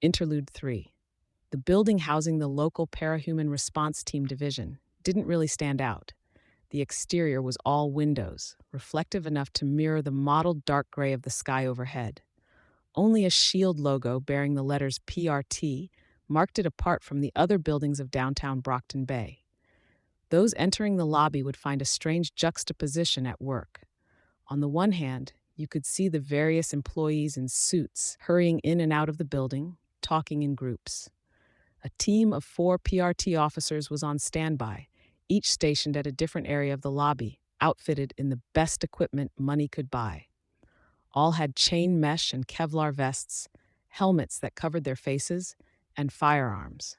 Interlude 3. The building housing the local parahuman response team division didn't really stand out. The exterior was all windows, reflective enough to mirror the mottled dark gray of the sky overhead. Only a shield logo bearing the letters PRT marked it apart from the other buildings of downtown Brockton Bay. Those entering the lobby would find a strange juxtaposition at work. On the one hand, you could see the various employees in suits hurrying in and out of the building, talking in groups. A team of 4 PRT officers was on standby, each stationed at a different area of the lobby, outfitted in the best equipment money could buy. All had chain mesh and Kevlar vests, helmets that covered their faces, and firearms.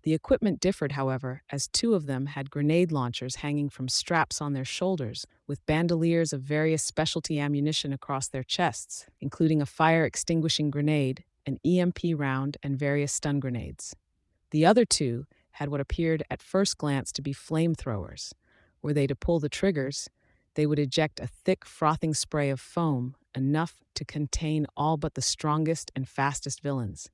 The equipment differed, however, as 2 of them had grenade launchers hanging from straps on their shoulders, with bandoliers of various specialty ammunition across their chests, including a fire-extinguishing grenade, an EMP round, and various stun grenades. The other 2 had what appeared at first glance to be flamethrowers. Were they to pull the triggers, they would eject a thick, frothing spray of foam, enough to contain all but the strongest and fastest villains.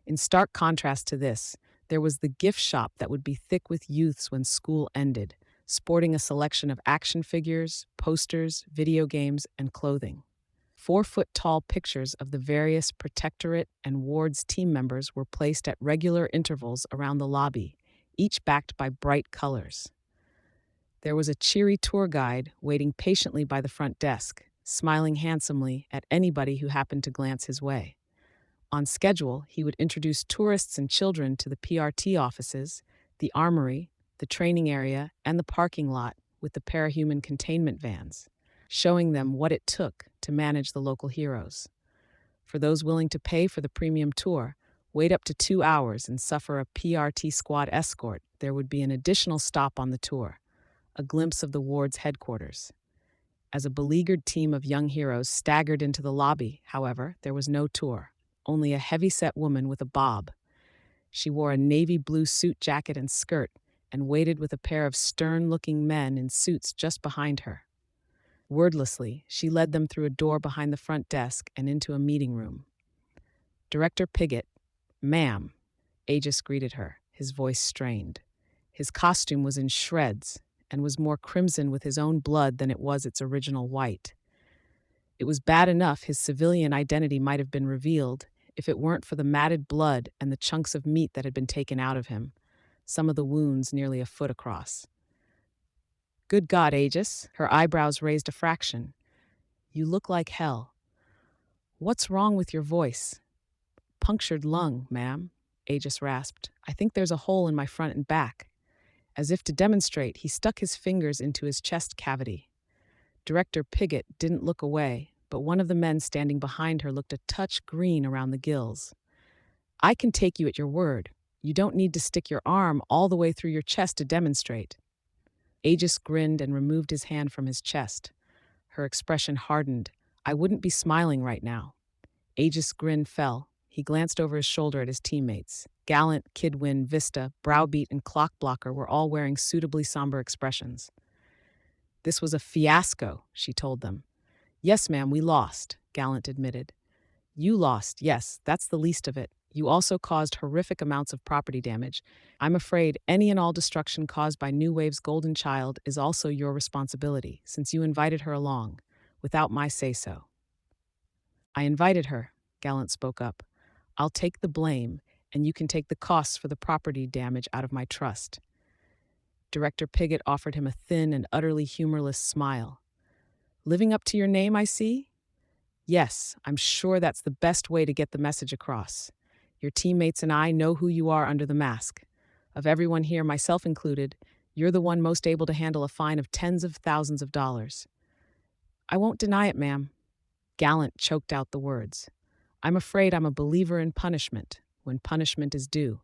In stark contrast to this, there was the gift shop that would be thick with youths when school ended, sporting a selection of action figures, posters, video games, and clothing. 4-foot-tall pictures of the various Protectorate and Wards team members were placed at regular intervals around the lobby, each backed by bright colors. There was a cheery tour guide waiting patiently by the front desk, smiling handsomely at anybody who happened to glance his way. On schedule, he would introduce tourists and children to the PRT offices, the armory, the training area, and the parking lot with the parahuman containment vans, showing them what it took to manage the local heroes. For those willing to pay for the premium tour, wait up to 2 hours and suffer a PRT squad escort, there would be an additional stop on the tour, a glimpse of the ward's headquarters. As a beleaguered team of young heroes staggered into the lobby, however, there was no tour, only a heavy-set woman with a bob. She wore a navy blue suit jacket and skirt and waited with a pair of stern-looking men in suits just behind her. Wordlessly, she led them through a door behind the front desk and into a meeting room. Director Pigott, "Ma'am," Aegis greeted her, his voice strained. His costume was in shreds and was more crimson with his own blood than it was its original white. It was bad enough his civilian identity might have been revealed if it weren't for the matted blood and the chunks of meat that had been taken out of him, some of the wounds nearly a foot across. "Good God, Aegis," her eyebrows raised a fraction. "You look like hell. What's wrong with your voice?" "Punctured lung, ma'am," Aegis rasped. "I think there's a hole in my front and back." As if to demonstrate, he stuck his fingers into his chest cavity. Director Pigott didn't look away, but one of the men standing behind her looked a touch green around the gills. "I can take you at your word. You don't need to stick your arm all the way through your chest to demonstrate." Aegis grinned and removed his hand from his chest. Her expression hardened. "I wouldn't be smiling right now." Aegis' grin fell. He glanced over his shoulder at his teammates. Gallant, Kidwin, Vista, Browbeat, and Clockblocker were all wearing suitably somber expressions. "This was a fiasco," she told them. "Yes, ma'am, we lost," Gallant admitted. "You lost, yes, that's the least of it. You also caused horrific amounts of property damage. I'm afraid any and all destruction caused by New Wave's golden child is also your responsibility, since you invited her along, without my say-so." "I invited her," Gallant spoke up. "I'll take the blame, and you can take the costs for the property damage out of my trust." Director Pigott offered him a thin and utterly humorless smile. "Living up to your name, I see?" "Yes, I'm sure that's the best way to get the message across. Your teammates and I know who you are under the mask. Of everyone here, myself included, you're the one most able to handle a fine of tens of thousands of dollars." "I won't deny it, ma'am." Gallant choked out the words. "I'm afraid I'm a believer in punishment, when punishment is due.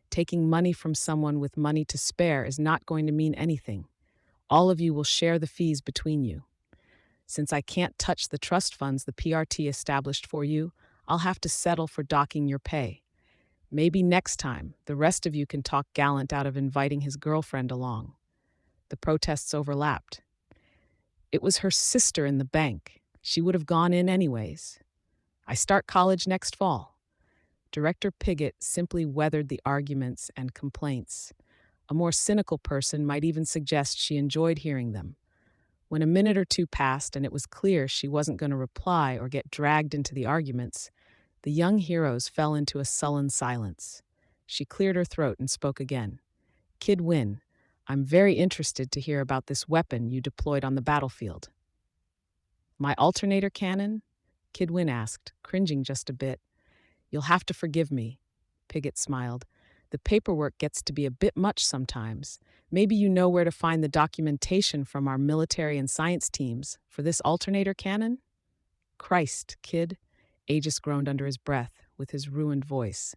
Taking money from someone with money to spare is not going to mean anything. All of you will share the fees between you. Since I can't touch the trust funds the PRT established for you, I'll have to settle for docking your pay. Maybe next time, the rest of you can talk Gallant out of inviting his girlfriend along." The protests overlapped. "It was her sister in the bank. She would have gone in anyways. I start college next fall." Director Pigott simply weathered the arguments and complaints. A more cynical person might even suggest she enjoyed hearing them. When a minute or two passed and it was clear she wasn't going to reply or get dragged into the arguments, the young heroes fell into a sullen silence. She cleared her throat and spoke again. Kid Win, I'm very interested to hear about this weapon you deployed on the battlefield. My alternator cannon? Kid Win asked, cringing just a bit. You'll have to forgive me, Pigott smiled. The paperwork gets to be a bit much sometimes. Maybe you know where to find the documentation from our military and science teams for this alternator cannon? Christ, kid, Aegis groaned under his breath with his ruined voice.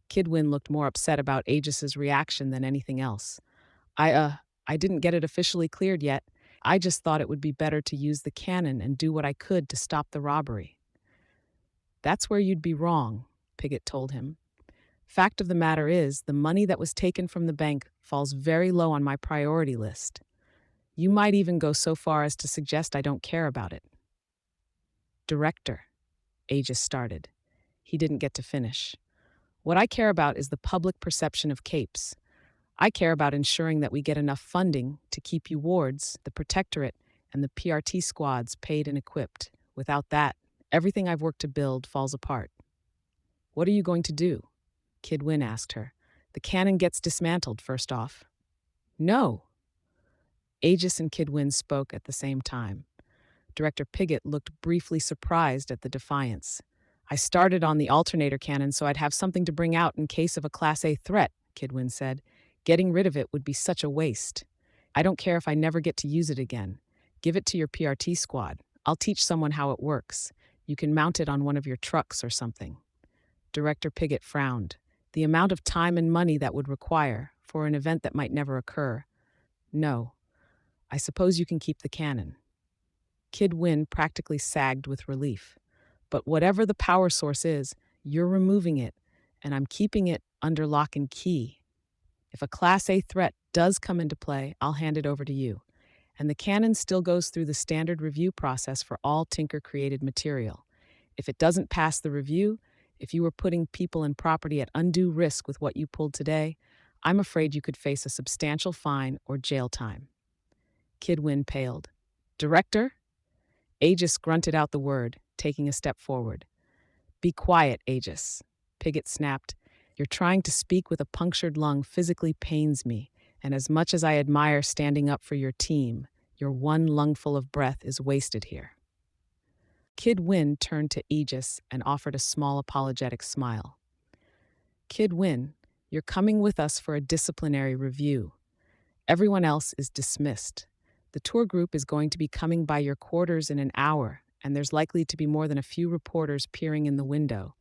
Kidwin looked more upset about Aegis's reaction than anything else. I didn't get it officially cleared yet. I just thought it would be better to use the cannon and do what I could to stop the robbery. That's where you'd be wrong, Pigott told him. Fact of the matter is, the money that was taken from the bank falls very low on my priority list. You might even go so far as to suggest I don't care about it. Director, Aegis started. He didn't get to finish. What I care about is the public perception of capes. I care about ensuring that we get enough funding to keep you wards, the protectorate, and the PRT squads paid and equipped. Without that, everything I've worked to build falls apart. What are you going to do? Kid Win asked her. The cannon gets dismantled, first off. No. Aegis and Kid Win spoke at the same time. Director Pigott looked briefly surprised at the defiance. I started on the alternator cannon so I'd have something to bring out in case of a Class A threat, Kid Win said. Getting rid of it would be such a waste. I don't care if I never get to use it again. Give it to your PRT squad. I'll teach someone how it works. You can mount it on one of your trucks or something. Director Pigott frowned. The amount of time and money that would require for an event that might never occur. No. I suppose you can keep the cannon. Kid Win practically sagged with relief. But whatever the power source is, you're removing it, and I'm keeping it under lock and key. If a Class A threat does come into play, I'll hand it over to you. And the cannon still goes through the standard review process for all Tinker-created material. If it doesn't pass the review, if you were putting people and property at undue risk with what you pulled today, I'm afraid you could face a substantial fine or jail time. Kid Win paled. Director? Aegis grunted out the word, taking a step forward. Be quiet, Aegis. Pigott snapped. Your trying to speak with a punctured lung physically pains me, and as much as I admire standing up for your team, your one lungful of breath is wasted here. Kid Win turned to Aegis and offered a small apologetic smile. Kid Win, you're coming with us for a disciplinary review. Everyone else is dismissed. The tour group is going to be coming by your quarters in an hour, and there's likely to be more than a few reporters peering in the window.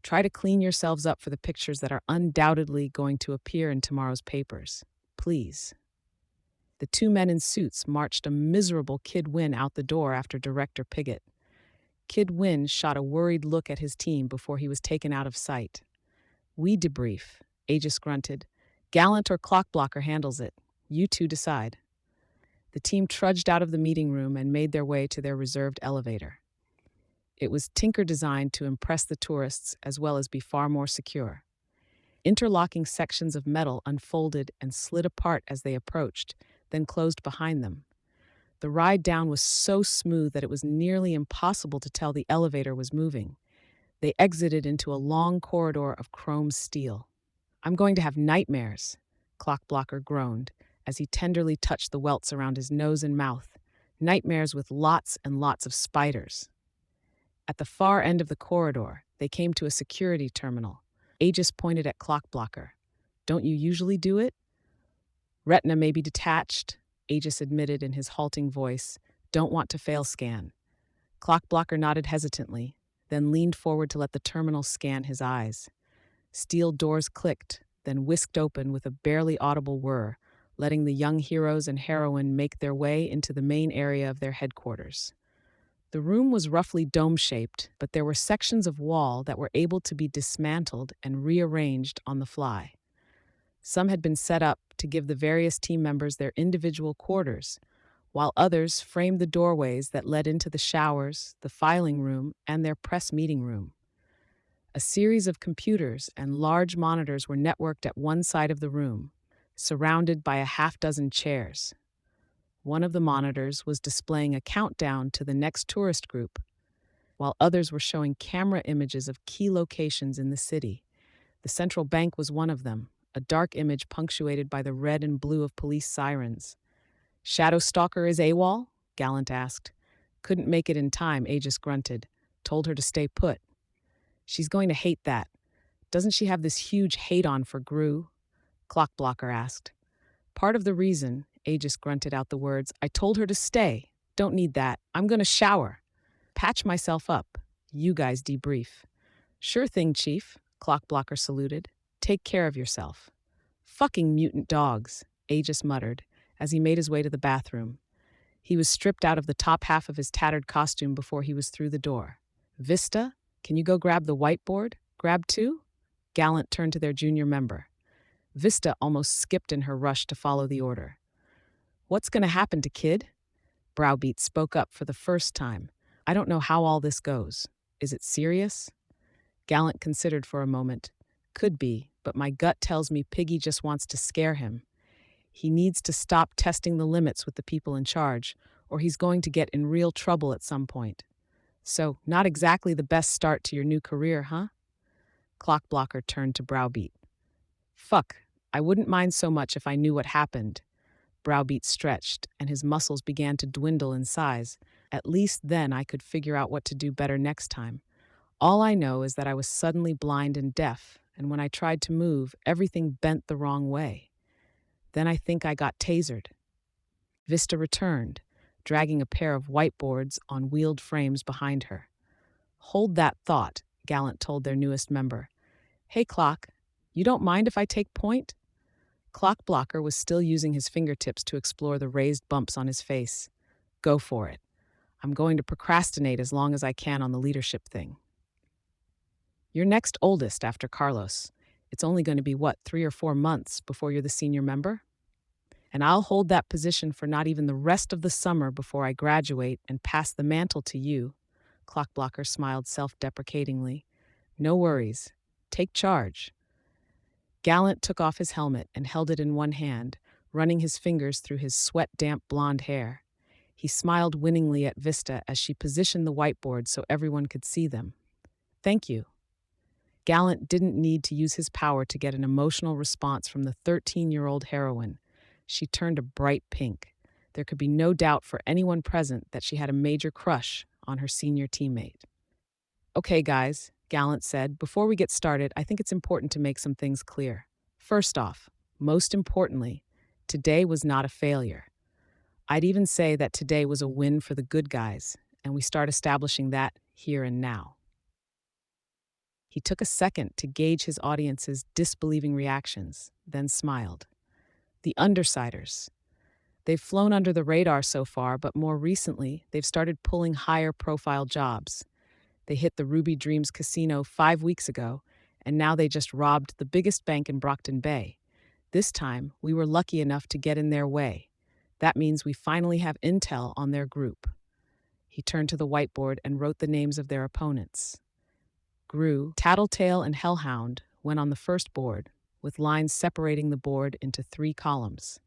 Try to clean yourselves up for the pictures that are undoubtedly going to appear in tomorrow's papers. Please. The two men in suits marched a miserable Kid Win out the door after Director Pigott. Kid Win shot a worried look at his team before he was taken out of sight. We debrief, Aegis grunted. Gallant or Clockblocker handles it. You two decide. The team trudged out of the meeting room and made their way to their reserved elevator. It was Tinker-designed to impress the tourists as well as be far more secure. Interlocking sections of metal unfolded and slid apart as they approached, then closed behind them. The ride down was so smooth that it was nearly impossible to tell the elevator was moving. They exited into a long corridor of chrome steel. I'm going to have nightmares, Clockblocker groaned as he tenderly touched the welts around his nose and mouth. Nightmares with lots and lots of spiders. At the far end of the corridor, they came to a security terminal. Aegis pointed at Clockblocker. Don't you usually do it? Retina may be detached, Aegis admitted in his halting voice. Don't want to fail scan. Clockblocker nodded hesitantly, then leaned forward to let the terminal scan his eyes. Steel doors clicked, then whisked open with a barely audible whir, letting the young heroes and heroine make their way into the main area of their headquarters. The room was roughly dome-shaped, but there were sections of wall that were able to be dismantled and rearranged on the fly. Some had been set up to give the various team members their individual quarters, while others framed the doorways that led into the showers, the filing room, and their press meeting room. A series of computers and large monitors were networked at one side of the room, surrounded by a half-dozen chairs. One of the monitors was displaying a countdown to the next tourist group, while others were showing camera images of key locations in the city. The central bank was one of them, a dark image punctuated by the red and blue of police sirens. "Shadow Stalker is AWOL?" Gallant asked. "Couldn't make it in time," Aegis grunted. "Told her to stay put." "She's going to hate that. Doesn't she have this huge hate-on for Gru?" Clockblocker asked. "Part of the reason," Aegis grunted out the words, "I told her to stay. Don't need that. I'm gonna shower. Patch myself up. You guys debrief." "Sure thing, Chief," Clockblocker saluted. "Take care of yourself." "Fucking mutant dogs," Aegis muttered as he made his way to the bathroom. He was stripped out of the top half of his tattered costume before he was through the door. "Vista, can you go grab the whiteboard? Grab two?" Gallant turned to their junior member. Vista almost skipped in her rush to follow the order. "What's going to happen to Kid?" Browbeat spoke up for the first time. "I don't know how all this goes. Is it serious?" Gallant considered for a moment. "Could be, but my gut tells me Piggy just wants to scare him. He needs to stop testing the limits with the people in charge, or he's going to get in real trouble at some point. So, not exactly the best start to your new career, huh?" Clockblocker turned to Browbeat. "Fuck, I wouldn't mind so much if I knew what happened." Browbeat stretched, and his muscles began to dwindle in size. "At least then I could figure out what to do better next time. All I know is that I was suddenly blind and deaf, and when I tried to move, everything bent the wrong way. Then I think I got tasered." Vista returned, dragging a pair of whiteboards on wheeled frames behind her. "Hold that thought," Gallant told their newest member. "Hey, Clock, you don't mind if I take point?" Clockblocker was still using his fingertips to explore the raised bumps on his face. "Go for it. I'm going to procrastinate as long as I can on the leadership thing." "You're next oldest after Carlos. It's only going to be, 3 or 4 months before you're the senior member? And I'll hold that position for not even the rest of the summer before I graduate and pass the mantle to you." Clockblocker smiled self-deprecatingly. "No worries. Take charge." Gallant took off his helmet and held it in one hand, running his fingers through his sweat-damp blonde hair. He smiled winningly at Vista as she positioned the whiteboard so everyone could see them. "Thank you." Gallant didn't need to use his power to get an emotional response from the 13-year-old heroine. She turned a bright pink. There could be no doubt for anyone present that she had a major crush on her senior teammate. "Okay, guys," Gallant said, "before we get started, I think it's important to make some things clear. First off, most importantly, today was not a failure. I'd even say that today was a win for the good guys, and we start establishing that here and now." He took a second to gauge his audience's disbelieving reactions, then smiled. "The Undersiders. They've flown under the radar so far, but more recently, they've started pulling higher-profile jobs. They hit the Ruby Dreams Casino 5 weeks ago, and now they just robbed the biggest bank in Brockton Bay. This time, we were lucky enough to get in their way. That means we finally have intel on their group." He turned to the whiteboard and wrote the names of their opponents. Gru, Tattletale, and Hellhound went on the first board, with lines separating the board into 3 columns.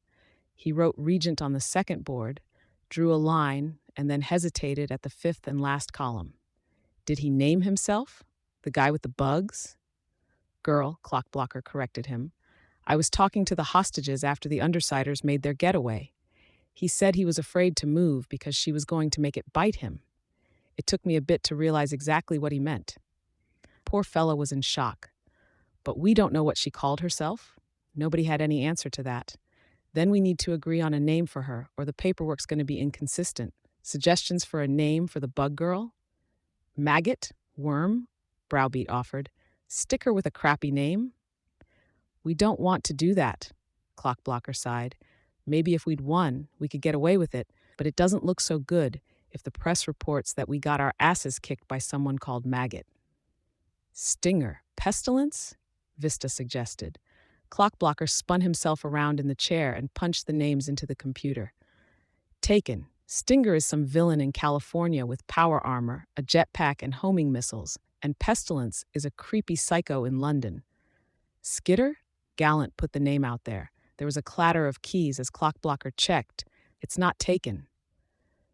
He wrote Regent on the second board, drew a line, and then hesitated at the 5th and last column. Did he name himself? The guy with the bugs? "Girl," Clockblocker corrected him. "I was talking to the hostages after the Undersiders made their getaway. He said he was afraid to move because she was going to make it bite him. It took me a bit to realize exactly what he meant." Poor fella was in shock. "But we don't know what she called herself?" Nobody had any answer to that. "Then we need to agree on a name for her, or the paperwork's going to be inconsistent. Suggestions for a name for the bug girl?" "Maggot? Worm?" Browbeat offered. "Stick her with a crappy name?" "We don't want to do that," Clockblocker sighed. "Maybe if we'd won, we could get away with it, but it doesn't look so good if the press reports that we got our asses kicked by someone called Maggot." "Stinger? Pestilence?" Vista suggested. Clockblocker spun himself around in the chair and punched the names into the computer. "Taken. Stinger is some villain in California with power armor, a jetpack, and homing missiles. And Pestilence is a creepy psycho in London. Skitter? Gallant put the name out there. There was a clatter of keys as Clockblocker checked. It's not taken.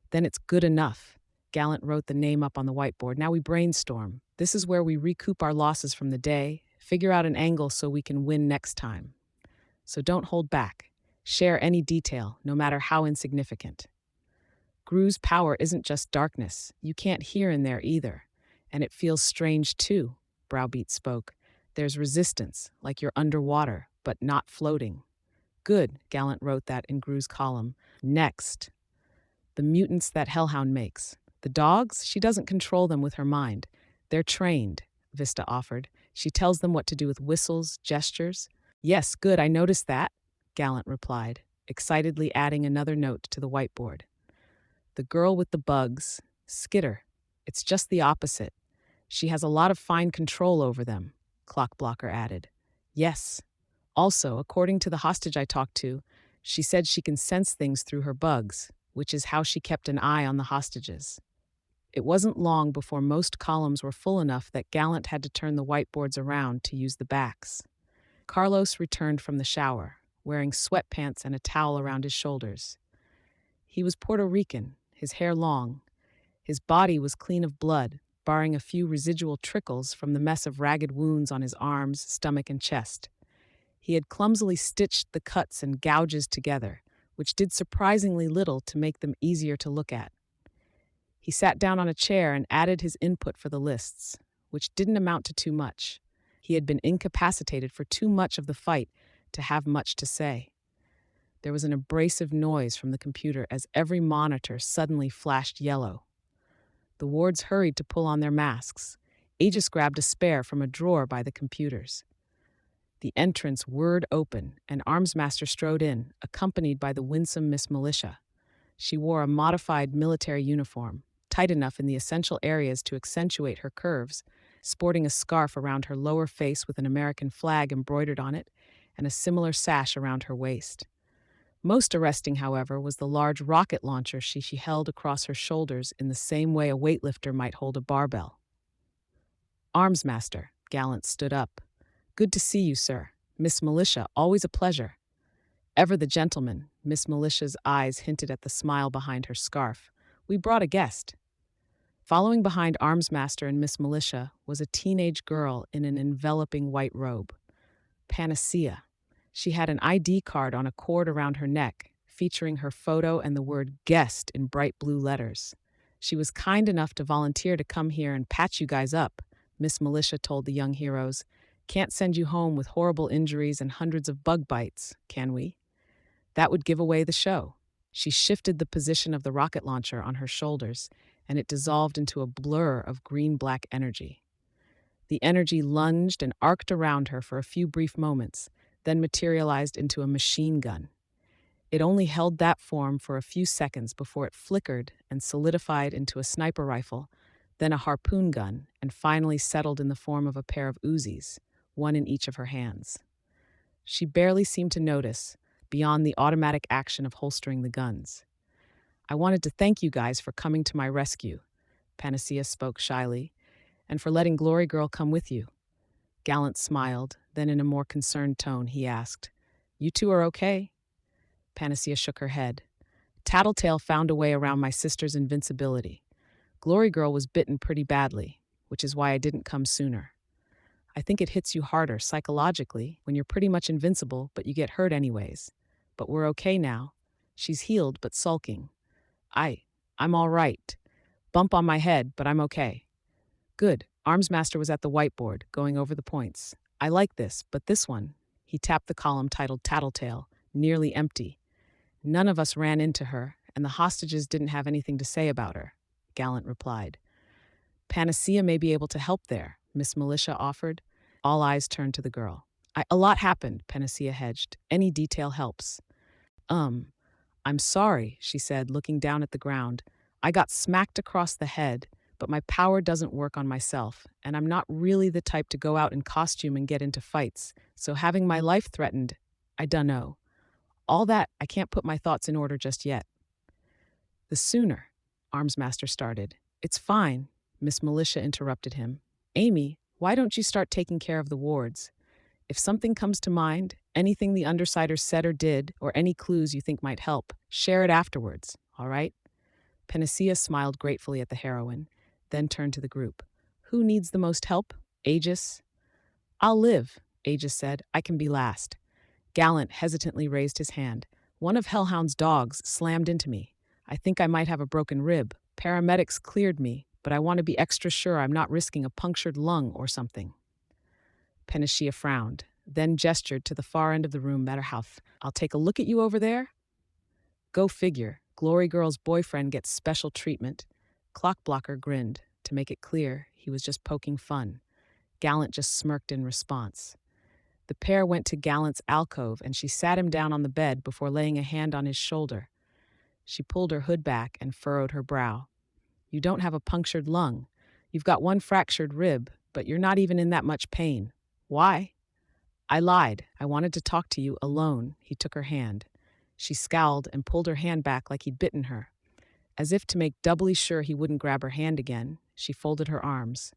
Then it's good enough. Gallant wrote the name up on the whiteboard. Now we brainstorm. This is where we recoup our losses from the day, figure out an angle so we can win next time. So don't hold back. Share any detail, no matter how insignificant. Gru's power isn't just darkness. You can't hear in there either. And it feels strange too, Browbeat spoke. There's resistance, like you're underwater, but not floating. Good, Gallant wrote that in Gru's column. Next. The mutants that Hellhound makes. The dogs, she doesn't control them with her mind. They're trained, Vista offered. She tells them what to do with whistles, gestures. Yes, good, I noticed that, Gallant replied, excitedly adding another note to the whiteboard. The girl with the bugs, Skitter. It's just the opposite. She has a lot of fine control over them, Clockblocker added. Yes. Also, according to the hostage I talked to, she said she can sense things through her bugs, which is how she kept an eye on the hostages. It wasn't long before most columns were full enough that Gallant had to turn the whiteboards around to use the backs. Carlos returned from the shower, wearing sweatpants and a towel around his shoulders. He was Puerto Rican, his hair long. His body was clean of blood, barring a few residual trickles from the mess of ragged wounds on his arms, stomach, and chest. He had clumsily stitched the cuts and gouges together, which did surprisingly little to make them easier to look at. He sat down on a chair and added his input for the lists, which didn't amount to too much. He had been incapacitated for too much of the fight to have much to say. There was an abrasive noise from the computer as every monitor suddenly flashed yellow. The wards hurried to pull on their masks. Aegis grabbed a spare from a drawer by the computers. The entrance whirred open, and Armsmaster strode in, accompanied by the winsome Miss Militia. She wore a modified military uniform, tight enough in the essential areas to accentuate her curves, sporting a scarf around her lower face with an American flag embroidered on it, and a similar sash around her waist. Most arresting, however, was the large rocket launcher she held across her shoulders in the same way a weightlifter might hold a barbell. Armsmaster, Gallant stood up. Good to see you, sir. Miss Militia, always a pleasure. Ever the gentleman, Miss Militia's eyes hinted at the smile behind her scarf. We brought a guest. Following behind Armsmaster and Miss Militia was a teenage girl in an enveloping white robe. Panacea. She had an ID card on a cord around her neck, featuring her photo and the word guest in bright blue letters. She was kind enough to volunteer to come here and patch you guys up, Miss Militia told the young heroes. Can't send you home with horrible injuries and hundreds of bug bites, can we? That would give away the show. She shifted the position of the rocket launcher on her shoulders, and it dissolved into a blur of green-black energy. The energy lunged and arced around her for a few brief moments, then materialized into a machine gun. It only held that form for a few seconds before it flickered and solidified into a sniper rifle, then a harpoon gun, and finally settled in the form of a pair of Uzis, one in each of her hands. She barely seemed to notice, beyond the automatic action of holstering the guns. I wanted to thank you guys for coming to my rescue, Panacea spoke shyly, and for letting Glory Girl come with you. Gallant smiled, then in a more concerned tone he asked, You two are okay? Panacea shook her head. Tattletale found a way around my sister's invincibility. Glory Girl was bitten pretty badly, which is why I didn't come sooner. I think it hits you harder psychologically when you're pretty much invincible, but you get hurt anyways. But we're okay now. She's healed but sulking. I'm all right. Bump on my head, but I'm okay. Good. Armsmaster was at the whiteboard, going over the points. I like this, but this one, he tapped the column titled Tattletale, nearly empty. None of us ran into her, and the hostages didn't have anything to say about her, Gallant replied. Panacea may be able to help there, Miss Militia offered. All eyes turned to the girl. A lot happened, Panacea hedged. Any detail helps. I'm sorry, she said, looking down at the ground. I got smacked across the head, but my power doesn't work on myself, and I'm not really the type to go out in costume and get into fights, so having my life threatened, I dunno. All that, I can't put my thoughts in order just yet. The sooner, Armsmaster started. It's fine, Miss Militia interrupted him. Amy, why don't you start taking care of the wards? If something comes to mind, anything the undersiders said or did, or any clues you think might help, share it afterwards, all right? Panacea smiled gratefully at the heroine, then turned to the group. Who needs the most help? Aegis? I'll live, Aegis said. I can be last. Gallant hesitantly raised his hand. One of Hellhound's dogs slammed into me. I think I might have a broken rib. Paramedics cleared me, but I want to be extra sure I'm not risking a punctured lung or something. Panacea frowned, then gestured to the far end of the room. I'll take a look at you over there. Go figure. Glory Girl's boyfriend gets special treatment. Clockblocker grinned. To make it clear, he was just poking fun. Gallant just smirked in response. The pair went to Gallant's alcove and she sat him down on the bed before laying a hand on his shoulder. She pulled her hood back and furrowed her brow. You don't have a punctured lung. You've got one fractured rib, but you're not even in that much pain. Why? I lied. I wanted to talk to you alone. He took her hand. She scowled and pulled her hand back like he'd bitten her. As if to make doubly sure he wouldn't grab her hand again, she folded her arms.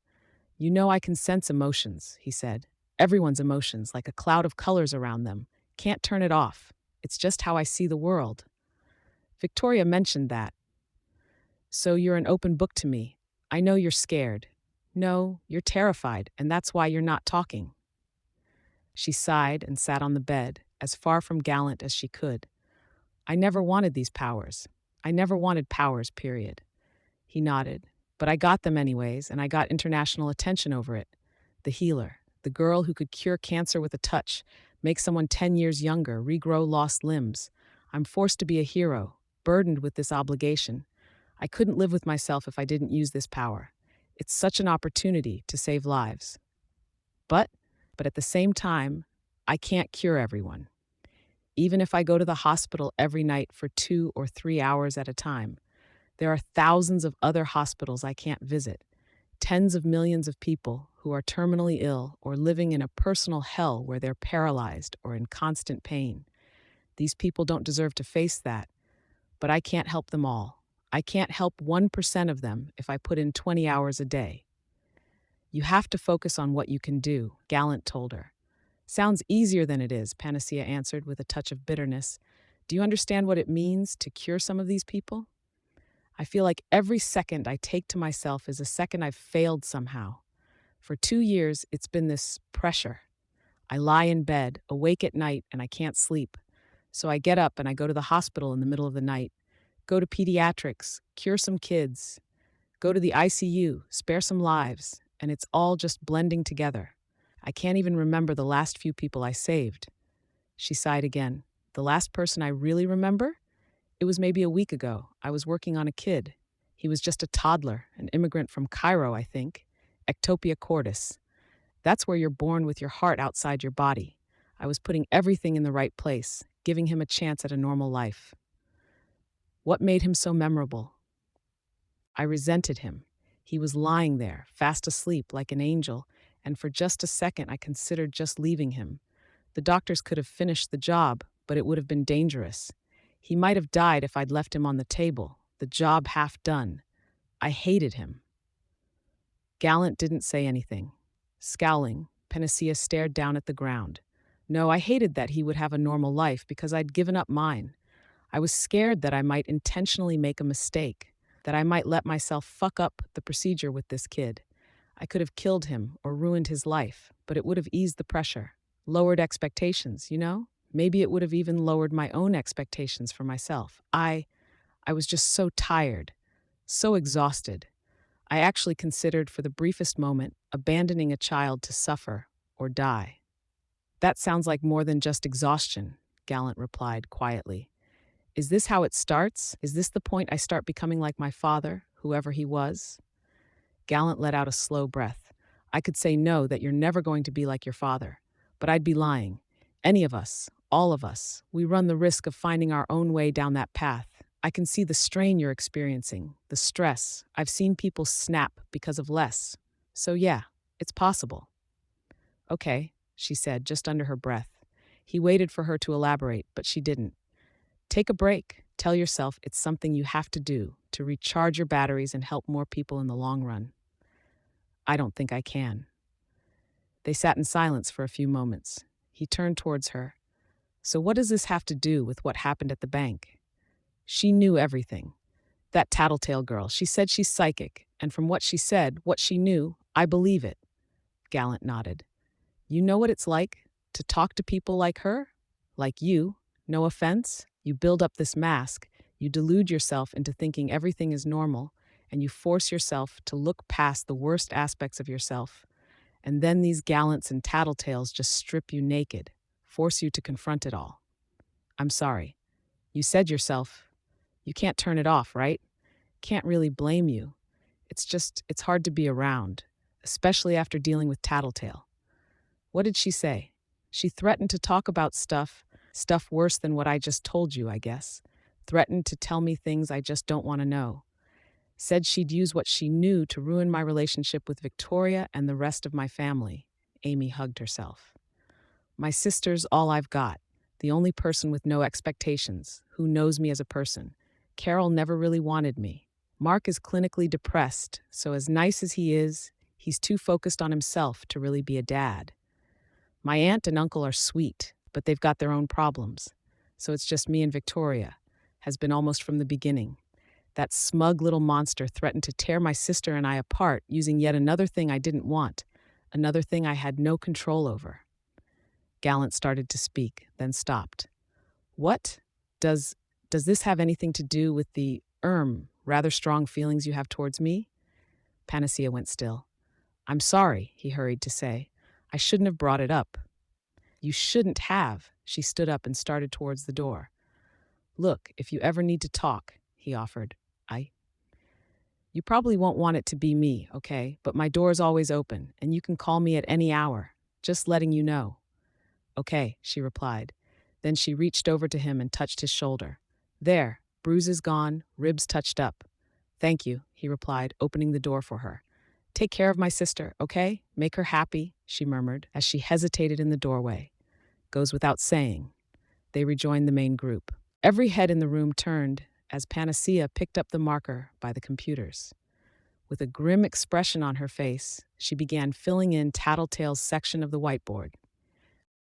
You know I can sense emotions, he said. Everyone's emotions, like a cloud of colors around them. Can't turn it off. It's just how I see the world. Victoria mentioned that. So you're an open book to me. I know you're scared. No, you're terrified, and that's why you're not talking. She sighed and sat on the bed, as far from Gallant as she could. I never wanted these powers. I never wanted powers, period. He nodded. But I got them anyways, and I got international attention over it. The healer, the girl who could cure cancer with a touch, make someone 10 years younger, regrow lost limbs. I'm forced to be a hero, burdened with this obligation. I couldn't live with myself if I didn't use this power. It's such an opportunity to save lives. But at the same time, I can't cure everyone. Even if I go to the hospital every night for 2 or 3 hours at a time, there are thousands of other hospitals I can't visit, tens of millions of people who are terminally ill or living in a personal hell where they're paralyzed or in constant pain. These people don't deserve to face that, but I can't help them all. I can't help 1% of them if I put in 20 hours a day. You have to focus on what you can do, Gallant told her. Sounds easier than it is, Panacea answered with a touch of bitterness. Do you understand what it means to cure some of these people? I feel like every second I take to myself is a second I've failed somehow. For 2 years, it's been this pressure. I lie in bed, awake at night, and I can't sleep. So I get up and I go to the hospital in the middle of the night, go to pediatrics, cure some kids, go to the ICU, spare some lives, and it's all just blending together. I can't even remember the last few people I saved. She sighed again. The last person I really remember? It was maybe a week ago. I was working on a kid. He was just a toddler, an immigrant from Cairo, I think. Ectopia cordis. That's where you're born with your heart outside your body. I was putting everything in the right place, giving him a chance at a normal life. What made him so memorable? I resented him. He was lying there, fast asleep like an angel, and for just a second I considered just leaving him. The doctors could have finished the job, but it would have been dangerous. He might have died if I'd left him on the table, the job half done. I hated him. Gallant didn't say anything. Scowling, Panacea stared down at the ground. No, I hated that he would have a normal life because I'd given up mine. I was scared that I might intentionally make a mistake, that I might let myself fuck up the procedure with this kid. I could have killed him or ruined his life, but it would have eased the pressure, lowered expectations, you know? Maybe it would have even lowered my own expectations for myself. I was just so tired, so exhausted. I actually considered for the briefest moment abandoning a child to suffer or die. That sounds like more than just exhaustion, Gallant replied quietly. Is this how it starts? Is this the point I start becoming like my father, whoever he was? Gallant let out a slow breath. I could say no, that you're never going to be like your father, but I'd be lying. Any of us, all of us, we run the risk of finding our own way down that path. I can see the strain you're experiencing, the stress. I've seen people snap because of less. So yeah, it's possible. Okay, she said, just under her breath. He waited for her to elaborate, but she didn't. Take a break. Tell yourself it's something you have to do to recharge your batteries and help more people in the long run. I don't think I can. They sat in silence for a few moments. He turned towards her. So what does this have to do with what happened at the bank? She knew everything. That tattletale girl, she said she's psychic, and from what she said, what she knew, I believe it. Gallant nodded. You know what it's like to talk to people like her? Like you, no offense? You build up this mask, you delude yourself into thinking everything is normal, and you force yourself to look past the worst aspects of yourself. And then these gallants and tattletales just strip you naked, force you to confront it all. I'm sorry. You said yourself, you can't turn it off, right? Can't really blame you. It's hard to be around, especially after dealing with Tattletale. What did she say? She threatened to talk about stuff worse than what I just told you, I guess. Threatened to tell me things I just don't want to know. Said she'd use what she knew to ruin my relationship with Victoria and the rest of my family. Amy hugged herself. My sister's all I've got, the only person with no expectations, who knows me as a person. Carol never really wanted me. Mark is clinically depressed, so as nice as he is, he's too focused on himself to really be a dad. My aunt and uncle are sweet, but they've got their own problems. So it's just me and Victoria. Has been almost from the beginning. That smug little monster threatened to tear my sister and I apart using yet another thing I didn't want, another thing I had no control over. Gallant started to speak, then stopped. What? Does this have anything to do with the, rather strong feelings you have towards me? Panacea went still. I'm sorry, he hurried to say. I shouldn't have brought it up. You shouldn't have. She stood up and started towards the door. Look, if you ever need to talk, he offered. You probably won't want it to be me, okay? But my door's always open, and you can call me at any hour. Just letting you know. Okay, she replied. Then she reached over to him and touched his shoulder. There, bruises gone, ribs touched up. Thank you, he replied, opening the door for her. Take care of my sister, okay? Make her happy, she murmured, as she hesitated in the doorway. Goes without saying. They rejoined the main group. Every head in the room turned as Panacea picked up the marker by the computers. With a grim expression on her face, she began filling in Tattletale's section of the whiteboard.